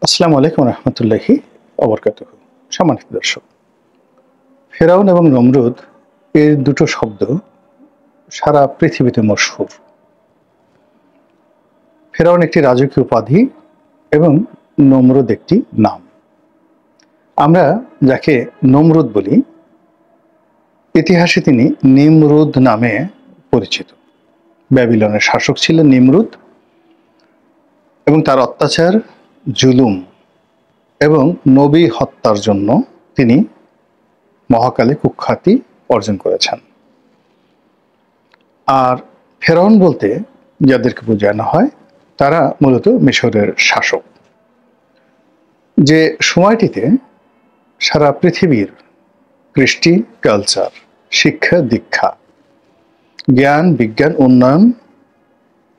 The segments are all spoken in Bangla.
আসসালামু আলাইকুম রহমতুল্লাহি অবরকাতুহু। সম্মানিত দর্শক, ফেরাউন এবং নমরুদ এর দুটো শব্দ সারা পৃথিবীতে মশহুর। ফেরাউন একটি রাজকীয় উপাধি এবং নমরুদ একটি নাম। আমরা যাকে নমরুদ বলি, ইতিহাসে তিনি নিমরুদ নামে পরিচিত। ব্যাবিলনের শাসক ছিলেন নিমরুদ এবং তার অত্যাচার, জুলুম এবং নবী হত্যার জন্য তিনি মহাকালে কুখ্যাতি অর্জন করেছেন। আর ফেরাউন বলতে যাদেরকে বোঝানো হয় তারা মূলত মিশরের শাসক, যে সময়টিতে সারা পৃথিবীর কৃষ্টি, কালচার, শিক্ষা, দীক্ষা, জ্ঞান, বিজ্ঞান, উন্নয়ন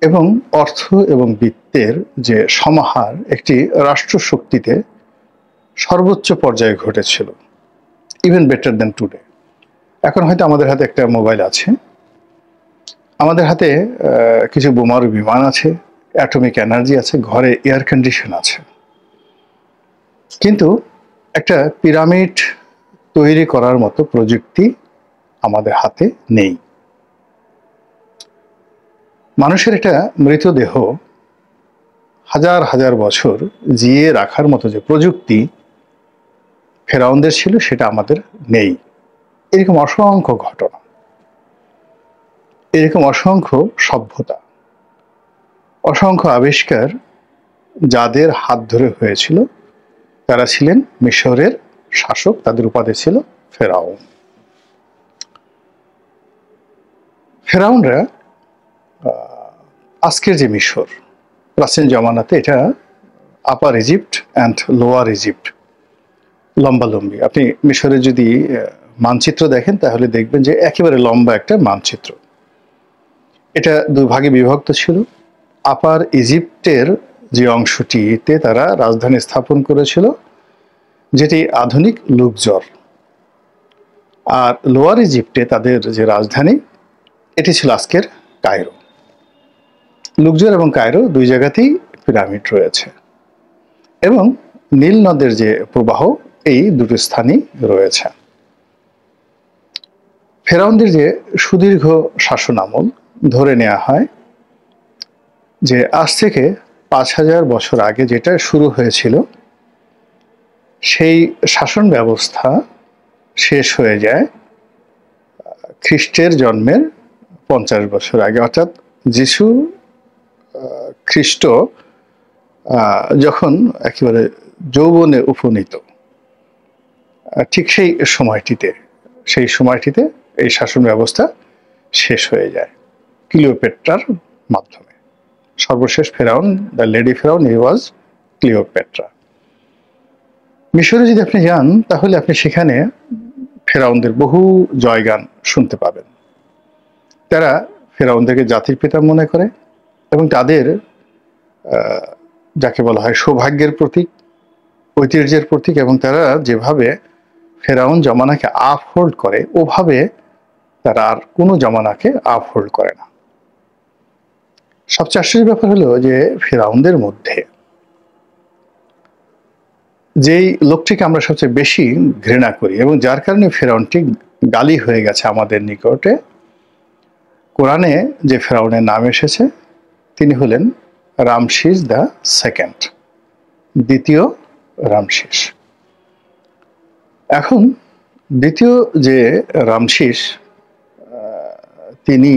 এবং অর্থ এবং বিত্তের যে সমাহার একটি রাষ্ট্রশক্তিতে সর্বোচ্চ পর্যায়ে ঘটেছিল, ইভেন বেটার দ্যান টুডে। এখন হয়তো আমাদের হাতে একটা মোবাইল আছে, আমাদের হাতে কিছু বোমারু বিমান আছে, অ্যাটমিক এনার্জি আছে, ঘরে এয়ার কন্ডিশন আছে, কিন্তু একটা পিরামিড তৈরি করার মতো প্রযুক্তি আমাদের হাতে নেই। মানুষের একটা মৃতদেহ হাজার হাজার বছর জিয়ে রাখার মতো যে প্রযুক্তি ফেরাউনদের ছিল, সেটা আমাদের নেই। এরকম অসংখ্য ঘটনা, এরকম অসংখ্য সভ্যতা, অসংখ্য আবিষ্কার যাদের হাত ধরে হয়েছিল তারা ছিলেন মিশরের শাসক, তাদের উপাধি ছিল ফেরাউন। ফেরাউনরা আজকের যে মিশর, প্রাচীন জমানাতে এটা আপার ইজিপ্ট অ্যান্ড লোয়ার ইজিপ্ট, লম্বালম্বি। আপনি মিশরে যদি মানচিত্র দেখেন তাহলে দেখবেন যে একেবারে লম্বা একটা মানচিত্র। এটা দুই ভাগে বিভক্ত ছিল। আপার ইজিপ্টের যে অংশটিতে তারা রাজধানী স্থাপন করেছিল, যেটি আধুনিক লুকজর। আর লোয়ার ইজিপ্টে তাদের যে রাজধানী, এটি ছিল আজকের কায়রো। লুকজর এবং কায়রো দুই জায়গাতেই পিরামিড রয়েছে এবং নীল নদের যে প্রবাহ, এই দুটো স্থানই রয়েছে। ফেরাউনদের যে সুদীর্ঘ শাসন আমল, ধরে নেওয়া হয় যে আজ থেকে ৫,০০০ বছর আগে যেটা শুরু হয়েছিল, সেই শাসন ব্যবস্থা শেষ হয়ে যায় খ্রিস্টের জন্মের ৫০ বছর আগে, অর্থাৎ যিশু খ্রিস্ট যখন একেবারে যৌবনে উপনীত, ঠিক সেই সময়টিতে এই শাসন ব্যবস্থা শেষ হয়ে যায় ক্লিওপেট্রার মাধ্যমে। সর্বশেষ ফেরাউন, দ্য লেডি ফেরাউন, হি ওয়াজ ক্লিওপেট্রা। মিশরে যদি আপনি যান তাহলে আপনি সেখানে ফেরাউনদের বহু জয়গান শুনতে পাবেন। তারা ফেরাউনদেরকে জাতির পিতা মনে করে এবং তাদের যাকে বলা হয় সৌভাগ্যের প্রতীক, ঐতিহ্যের প্রতীক, এবং তারা যেভাবে ফেরাউন জমানাকে আপহোল্ড করে, ওভাবে তারা আর কোনো জমানাকে আপহোল্ড করে না। সবচেয়ে আশ্চর্যের ব্যাপার হলো যে ফেরাউনদের মধ্যে যেই লোকটিকে আমরা সবচেয়ে বেশি ঘৃণা করি এবং যার কারণে ফেরাউনটি গালি হয়ে গেছে আমাদের নিকটে, কোরআনে যে ফেরাউনের নাম এসেছে তিনি হলেন রামসিস দ্য সেকেন্ড, দ্বিতীয় রামসিস। এখন দ্বিতীয় যে রামসিস, তিনি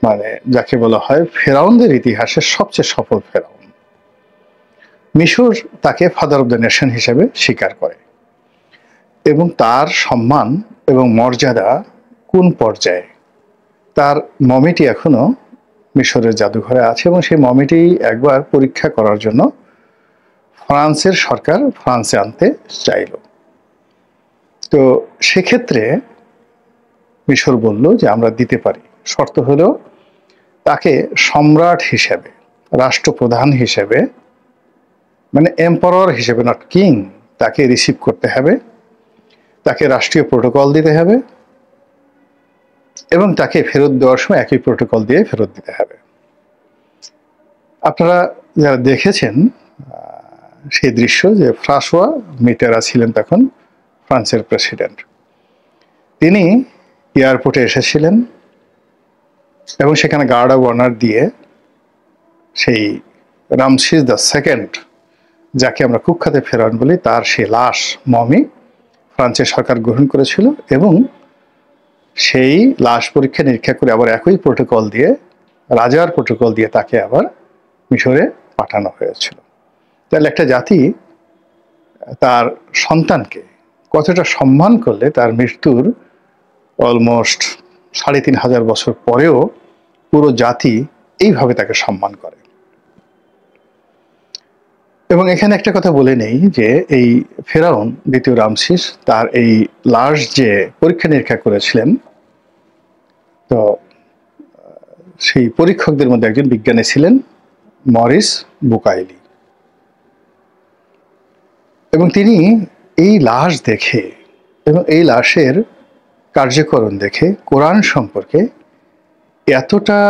মানে যাকে বলা হয় ফেরাউনদের ইতিহাসের সবচেয়ে সফল ফেরাউন। মিশর তাকে ফাদার অব দ্য নেশন হিসেবে স্বীকার করে এবং তার সম্মান এবং মর্যাদা কোন পর্যায়ে, তার মমিটি এখনো মিশরের জাদুঘরে আছে এবং সেই মমিটি একবার পরীক্ষা করার জন্য ফ্রান্সের সরকার ফ্রান্সে আনতে চাইল। তো সেক্ষেত্রে মিশর বলল যে আমরা দিতে পারি, শর্ত হলো তাকে সম্রাট হিসেবে, রাষ্ট্রপ্রধান হিসেবে, মানে এম্পারর হিসেবে, নট কিং, তাকে রিসিভ করতে হবে, তাকে রাষ্ট্রীয় প্রোটোকল দিতে হবে এবং তাকে ফেরত দেওয়ার সময় একই প্রোটোকল দিয়ে ফেরত দিতে হবে। আপনারা যারা দেখেছেন সেই দৃশ্য, যে ফ্রাঁসোয়া মিটেরা ছিলেন তখন ফ্রান্সের প্রেসিডেন্ট, তিনি এয়ারপোর্টে এসেছিলেন এবং সেখানে গার্ড অব অনার দিয়ে সেই রামসিস দ্য সেকেন্ড, যাকে আমরা কুখ্যাত ফেরাউন বলি, তার সেই লাশ মমি ফ্রান্সের সরকার গ্রহণ করেছিল এবং সেই লাশ পরীক্ষা নিরীক্ষা করে আবার একই প্রোটোকল দিয়ে, রাজার প্রোটোকল দিয়ে তাকে আবার মিশরে পাঠানো হয়েছিল। তাহলে একটা জাতি তার সন্তানকে কতটা সম্মান করলে তার মৃত্যুর অলমোস্ট ৩৫০০ বছর পরেও পুরো জাতি এইভাবে তাকে সম্মান করে। এবং এখানে একটা কথা বলে নেই যে এই ফেরাউন দ্বিতীয় রামসিস তার এই লাশ যে পরীক্ষা নিরীক্ষা করেছিলেন, তো সেই পরীক্ষকদের মধ্যে একজন বিজ্ঞানী ছিলেন মরিস বুকাইলি, এবং তিনি এই লাশ দেখে এবং এই লাশের কার্যকরণ দেখে কোরআন সম্পর্কে এতটা,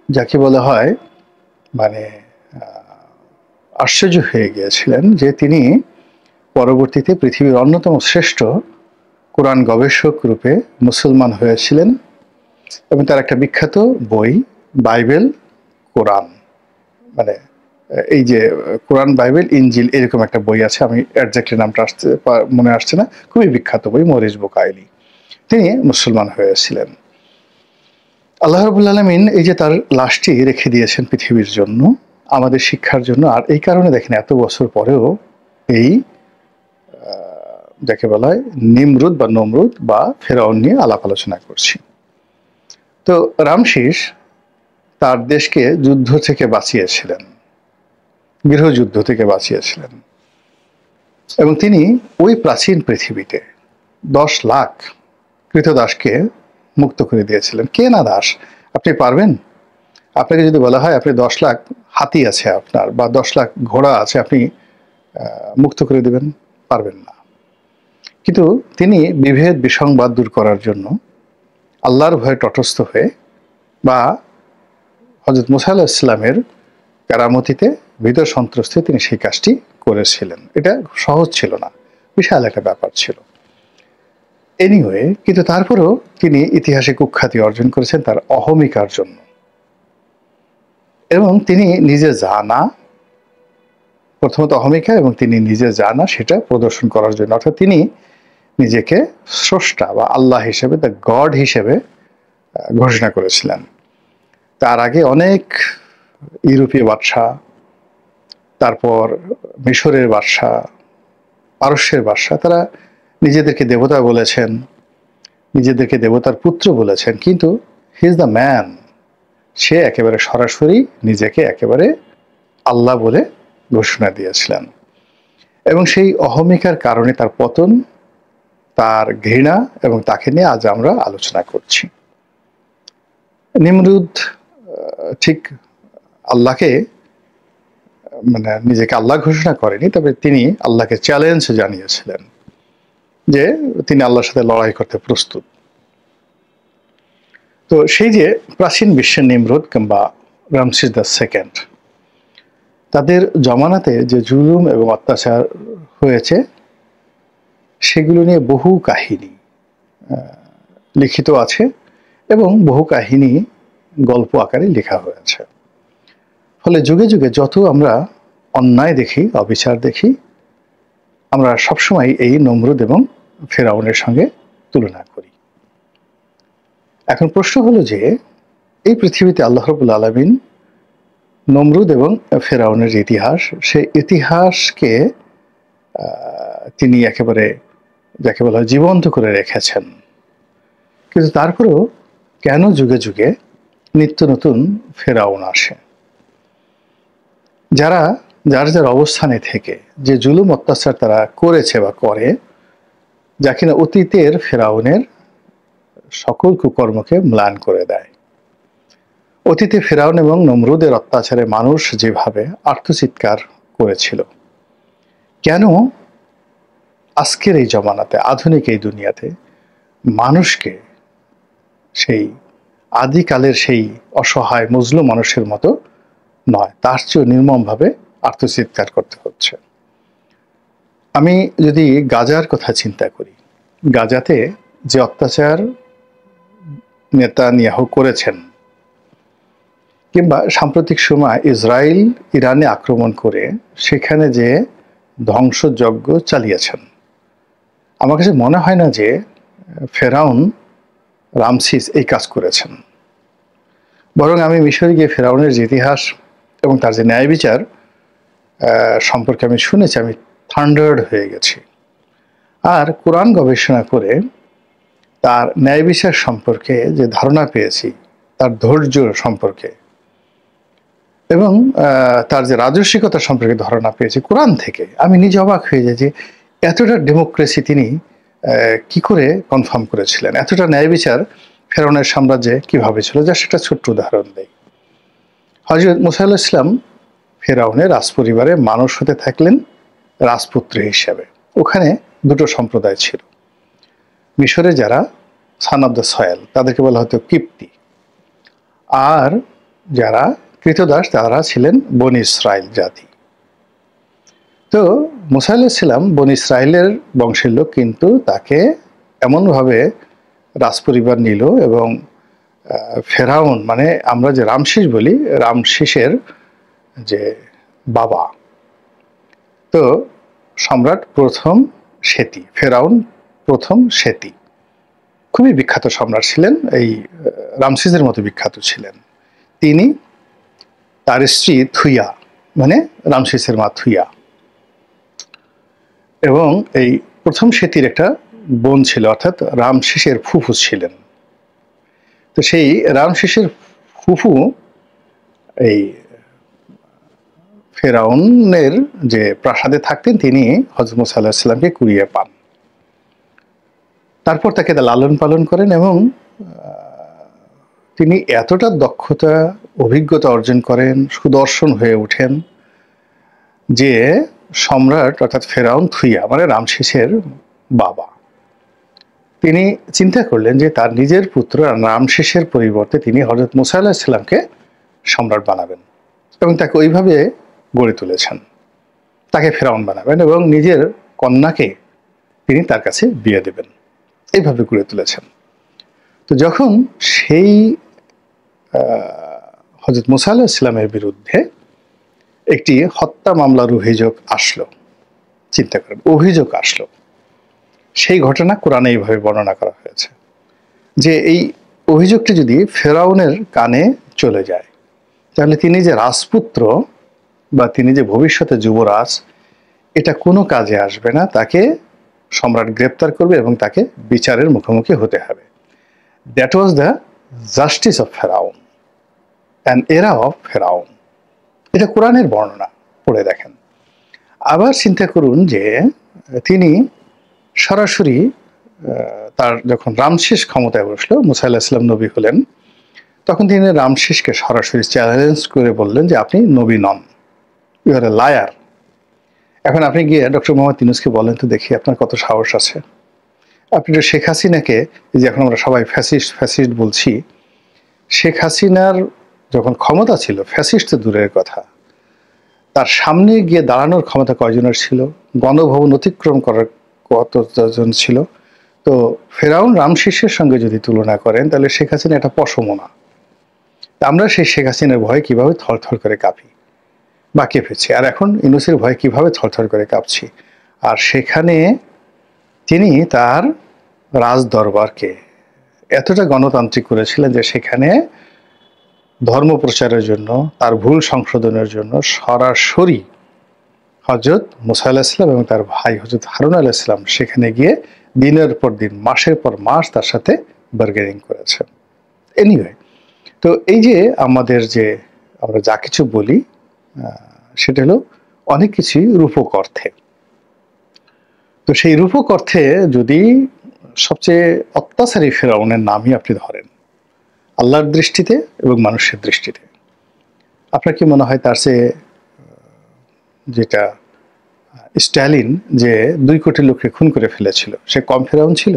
যাকে বলা হয় মানে আশ্চর্য হয়ে গিয়েছিলেন যে তিনি পরবর্তীতে পৃথিবীর অন্যতম শ্রেষ্ঠ কোরআন গবেষক রূপে মুসলমান হয়েছিলেন এবং তার একটা বিখ্যাত বই বাইবেল কোরআন, মানে এই যে কোরআন বাইবেল ইনজিল এরকম একটা বই আছে, আমি একজ্যাক্টলি নামটা মনে আসছে না, খুবই বিখ্যাত বই, মরিস বুকাইলি, তিনি মুসলমান হয়েছিলেন। আল্লাহ রাব্বুল আলামিন এই যে তার লাশটি রেখে দিয়েছেন পৃথিবীর জন্য, আমাদের শিক্ষার জন্য। আর এই কারণে দেখেন এত বছর পরেও এই যাকে বলা হয় নিমরুদ বা নমরুদ বা ফেরাউন নিয়ে আলাপ আলোচনা করছি। তো রামসিস তার দেশকে যুদ্ধ থেকে বাঁচিয়েছিলেন, গৃহযুদ্ধ থেকে বাঁচিয়েছিলেন, এবং তিনি ওই প্রাচীন পৃথিবীতে 10 লাখ কৃতদাসকে মুক্ত করে দিয়েছিলেন। কে না দাস? আপনি পারবেন? আপনাকে যদি বলা হয় আপনি 10 লাখ হাতি আছে আপনার বা 10 লাখ ঘোড়া আছে, আপনি মুক্ত করে দিবেন? পারবেন না। কিন্তু তিনি বিভেদ বিসংবাদ দূর করার জন্য আল্লাহর ভয়ে তটস্থ হয়ে বা হযরত মুসা আলাইহিস সালামের কারামতিতে ভীত সন্ত্রস্ত তিনি সেই কাজটি করেছিলেন। এটা সহজ ছিল না, বিশাল একটা ব্যাপার ছিল। এনিওয়ে, কিন্তু তারপরেও তিনি ইতিহাসে কুখ্যাতি অর্জন করেছেন তার অহমিকার জন্য, এবং তিনি নিজে জানা, প্রথমত অহমিকা, এবং তিনি নিজে জানা সেটা প্রদর্শন করার জন্য, অর্থাৎ তিনি নিজেকে স্রষ্টা বা আল্লাহ হিসেবে, দ্য গড হিসেবে ঘোষণা করেছিলেন। তার আগে অনেক ইউরোপীয় বাদশাহ, তারপর মিশরের বাদশাহ, পারস্যের বাদশাহ, তারা নিজেদেরকে দেবতা বলেছেন, নিজেদেরকে দেবতার পুত্র বলেছেন, কিন্তু হি ইজ দ্য ম্যান, সে একেবারে সরাসরি নিজেকে একেবারে আল্লাহ বলে ঘোষণা দিয়েছিলেন। এবং সেই অহমিকার কারণে তার পতন, তার ঘৃণা, এবং তাকে নিয়ে আজ আমরা আলোচনা করছি। নিমরুদ ঠিক আল্লাহকে মানে নিজেকে আল্লাহ ঘোষণা করেনি, তবে তিনি আল্লাহকে চ্যালেঞ্জ জানিয়েছিলেন যে তিনি আল্লাহর সাথে লড়াই করতে প্রস্তুত। তো সেই যে প্রাচীন বিশ্বের নিমরুদ কিংবা রামসিস দ্য সেকেন্ড, তাদের জমানাতে যে জুলুম এবং অত্যাচার হয়েছে সেগুলো নিয়ে বহু কাহিনী লিখিত আছে এবং বহু কাহিনী গল্প আকারে লেখা হয়েছে। ফলে যুগে যুগে যত আমরা অন্যায় দেখি, অবিচার দেখি, আমরা সবসময় এই নমরুদ এবং ফেরাউনের সঙ্গে তুলনা করি। এখন প্রশ্ন হলো যে এই পৃথিবীতে আল্লাহ রাব্বুল আলামিন নমরুদ এবং ফেরাউনের ইতিহাস, সেই ইতিহাসকে তিনি একেবারে যাকে বলা হয় জীবন্ত করে রেখেছেন। কিন্তু তারপরেও কেন যুগে যুগে নিত্য নতুন ফেরাউন আসে, যারা যার যার অবস্থানে থেকে যে জুলুম অত্যাচার তারা করেছে বা করে, যা কিনা অতীতের ফেরাউনের সকল কুকর্মকে ম্লান করে দেয়। অতীতে ফেরাউন এবং নমরুদের অত্যাচারে মানুষ যেভাবে আর্তচিৎকার করেছিল, কেন আজকের এই জমানাতে, আধুনিক এই দুনিয়াতে মানুষকে সেই আদিকালের সেই অসহায় মজলুম মানুষের মতো নয়, তার চেয়েও নির্মমভাবে আর্তচিৎকার করতে হচ্ছে। আমি যদি গাজার কথা চিন্তা করি, গাজাতে যে অত্যাচার নেতানিয়াহু করেছেন, কিংবা সাম্প্রতিক সময় ইসরায়েল ইরানে আক্রমণ করে সেখানে যে ধ্বংসযজ্ঞ চালিয়েছেন, আমার কাছে মনে হয় না যে ফেরাউন রামসিস এই কাজ করেছেন। বরং আমি মিশরে গিয়ে ফেরাউনের যে ইতিহাস এবং তার যে ন্যায় বিচার সম্পর্কে আমি শুনেছি, আমি থান্ডার্ড হয়ে গেছি। আর কোরআন গবেষণা করে তার ন্যায় বিচার সম্পর্কে যে ধারণা পেয়েছি, তার ধৈর্য সম্পর্কে এবং তার যে রাজস্বিকতা সম্পর্কে ধারণা পেয়েছি কোরআন থেকে, আমি নিজে অবাক হয়ে যাই যে এতটা ডেমোক্রেসি তিনি কি করে কনফার্ম করেছিলেন, এতটা ন্যায় বিচার ফেরাউনের সাম্রাজ্যে কিভাবে ছিল। যা সেটা ছোট্ট উদাহরণ দেয়। হযরত মুসা আলাইহিস সালাম ফেরাউনের রাজপরিবারে মানুষ হতে থাকলেন রাজপুত্র হিসেবে। ওখানে দুটো সম্প্রদায় ছিল, মিশরে যারা সান অফ দ্য সয়েল তাদেরকে বলা হতো কিপ্তি, আর যারা কৃতদাস তারা ছিলেন বনি ইসরায়েল জাতি। তো মুসা আলাইহিস সালাম বনি ইসরায়েলের বংশের লোক, কিন্তু তাকে এমনভাবে রাজপরিবার নিল এবং ফেরাউন মানে আমরা যে রামসিস বলি, রামসিসের যে বাবা, তো সম্রাট প্রথম সেতি, ফেরাউন প্রথম সেতি খুবই বিখ্যাত সম্রাট ছিলেন, এই রামসিসের মতো বিখ্যাত ছিলেন তিনি। তার স্ত্রী থুইয়া মানে রামসিসের মা থুইয়া, এবং এই প্রথম সেতির একটা বোন ছিল, অর্থাৎ রামসিসের ফুফু ছিলেন। তো সেই রামসিসের ফুফু এই ফেরাউনের যে প্রাসাদে থাকতেন, তিনি হযরত মুসা আলাইহিস সালামকে কুড়িয়ে পান। তারপর তাকে লালন পালন করেন এবং তিনি এতটা দক্ষতা অভিজ্ঞতা অর্জন করেন, সুদর্শন হয়ে ওঠেন যে সম্রাট অর্থাৎ ফেরাউন থুইয়া মানে রামসিসের বাবা, তিনি চিন্তা করলেন যে তার নিজের পুত্র রামসিসের পরিবর্তে তিনি হযরত মুসা আলাইহিস সালামকে সম্রাট বানাবেন এবং তাকে ওইভাবে গড়ে তুলেছেন। তাকে ফেরাউন বানাবেন এবং নিজের কন্যাকে তিনি তার কাছে বিয়ে দেবেন, এইভাবে গড়ে তুলেছেন। তো যখন সেই হযরত মুসা আলাইহিস সালামের বিরুদ্ধে একটি হত্যা মামলার অভিযোগ আসলো, চিন্তা করেন অভিযোগ আসলো, সেই ঘটনা কোরআনে এইভাবে বর্ণনা করা হয়েছে যে এই অভিযোগটি যদি ফেরাউনের কানে চলে যায়, তাহলে তিনি যে রাজপুত্র বা তিনি যে ভবিষ্যতে যুবরাজ, এটা কোনো কাজে আসবে না। তাকে সম্রাট গ্রেপ্তার করবে এবং তাকে বিচারের মুখোমুখি হতে হবে। That was the justice of ফেরাউন, অ্যান এরা অফ ফেরাউন। এটা কোরআনের বর্ণনা, পড়ে দেখেন। আবার চিন্তা করুন যে তিনি সরাসরি তার যখন রামসিস ক্ষমতায় বসলো, মুসা আলাইহিস সালাম নবী হলেন, তখন তিনি রামসিসকে সরাসরি চ্যালেঞ্জ করে বললেন যে আপনি নবী নন, ইউ আর এ লায়ার। এখন আপনি গিয়ে ডক্টর মোহাম্মদ ইউনূসকে বলেন তো দেখি আপনার কত সাহস আছে। আপনি তো শেখ হাসিনাকে, যে এখন আমরা সবাই ফ্যাসিস্ট ফ্যাসিস্ট বলছি, শেখ হাসিনার যখন ক্ষমতা ছিল, ফ্যাসিস্ট তো দূরের কথা, তার সামনে গিয়ে দাঁড়ানোর ক্ষমতা কয়জনের ছিল, গণভবন অতিক্রম করার কতজন ছিল। তো ফেরাউন রামসিসের সঙ্গে যদি তুলনা করেন, তাহলে শেখ হাসিনা এটা পশমও না। আমরা সেই শেখ হাসিনার ভয়ে কিভাবে থরথর করে কাঁপি বা কেঁপেছি, আর এখন ইউনূসের ভয়ে কিভাবে থরথর করে কাঁপছি। আর সেখানে তিনি তার রাজ দরবারকে এতটা গণতান্ত্রিক করেছিলেন যে সেখানে ধর্ম প্রচারের জন্য, তার ভুল সংশোধনের জন্য সরাসরি হযরত মুসা আলাইহিস সালাম এবং তার ভাই হযরত হারুন আলাইহিস সালাম সেখানে গিয়ে দিনের পর দিন, মাসের পর মাস তার সাথে বার্গেনিং করেছে। এনিওয়ে, তো এই যে আমাদের যে আমরা যা কিছু বলি, সেটা হলো অনেক কিছুই রূপক অর্থে। তো সেই রূপক অর্থে যদি সবচেয়ে অত্যাচারী ফেরাউনের নামই আপনি ধরেন আল্লাহর দৃষ্টিতে এবং মানুষের দৃষ্টিতে, আপনার কি মনে হয় তার চেয়ে যেটা স্ট্যালিন যে 2 কোটি লোককে খুন করে ফেলেছিল, সে কম ফেরাউন ছিল?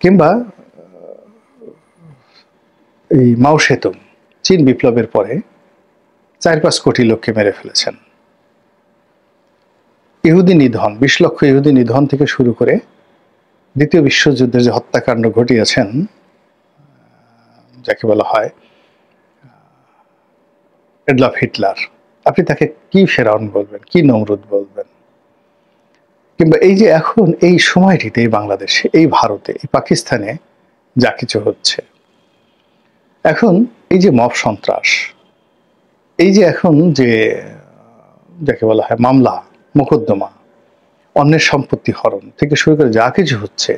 কিংবা এই মাও সেতুং চীন বিপ্লবের পরে 4-5 কোটি লোককে মেরে ফেলেছেন। ইহুদি নিধন, 20 লক্ষ ইহুদি নিধন থেকে শুরু করে দ্বিতীয় বিশ্বযুদ্ধে যে হত্যাকাণ্ড ঘটিয়েছেন, যাকে বলা হয় এডলফ হিটলার, আপনি তাকে কি ফেরাউন বলবেন, কি নমরুদ বলবেন? কিংবা এই যে এখন এই সময়টিতে এই বাংলাদেশে, এই ভারতে, এই পাকিস্তানে যা কিছু হচ্ছে, এখন এই যে মব সন্ত্রাস, এই যে এখন যে যাকে বলা হয় মামলা মোকদ্দমা, অন্যের সম্পত্তি হরণ থেকে শুরু করে যা কিছু হচ্ছে,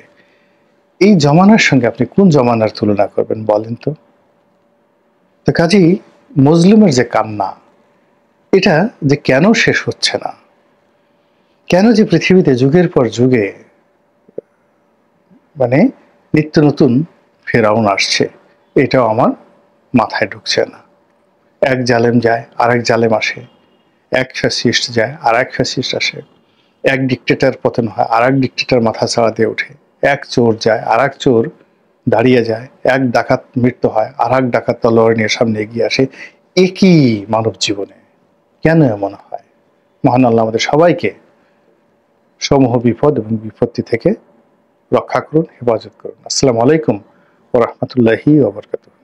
এই জমানার সঙ্গে আপনি কোন জমানার তুলনা করবেন বলেন তো? তো কাজেই মুসলিমের যে কান্না, এটা যে কেন শেষ হচ্ছে না, কেন যে পৃথিবীতে যুগের পর যুগে মানে নিত্য নতুন ফেরাউন আসছে, এটাও আমার মাথায় ঢুকছে না। এক জালেম যায়, আরেক জালেম আসে, এক ফ্যাসিস্ট যায়, আর এক ফ্যাসিস্ট আসে, এক ডিক্টেটর পতন হয়, আর এক ডিক্টেটর মাথা ছাড়া দিয়ে ওঠে, এক চোর যায়, আর এক চোর দাঁড়িয়ে যায়, এক ডাকাত মৃত্যু হয়, আর এক ডাকাত তলোয়ার নিয়ে সামনে এগিয়ে আসে। একই মানব জীবনে কেন এমন হয়? মহান আল্লাহ আমাদের সবাইকে সমূহ বিপদ এবং বিপত্তি থেকে রক্ষা করুন, হেফাজত করুন। আসসালামু আলাইকুম ওয়া রাহমাতুল্লাহি ওয়া বারাকাতুহু।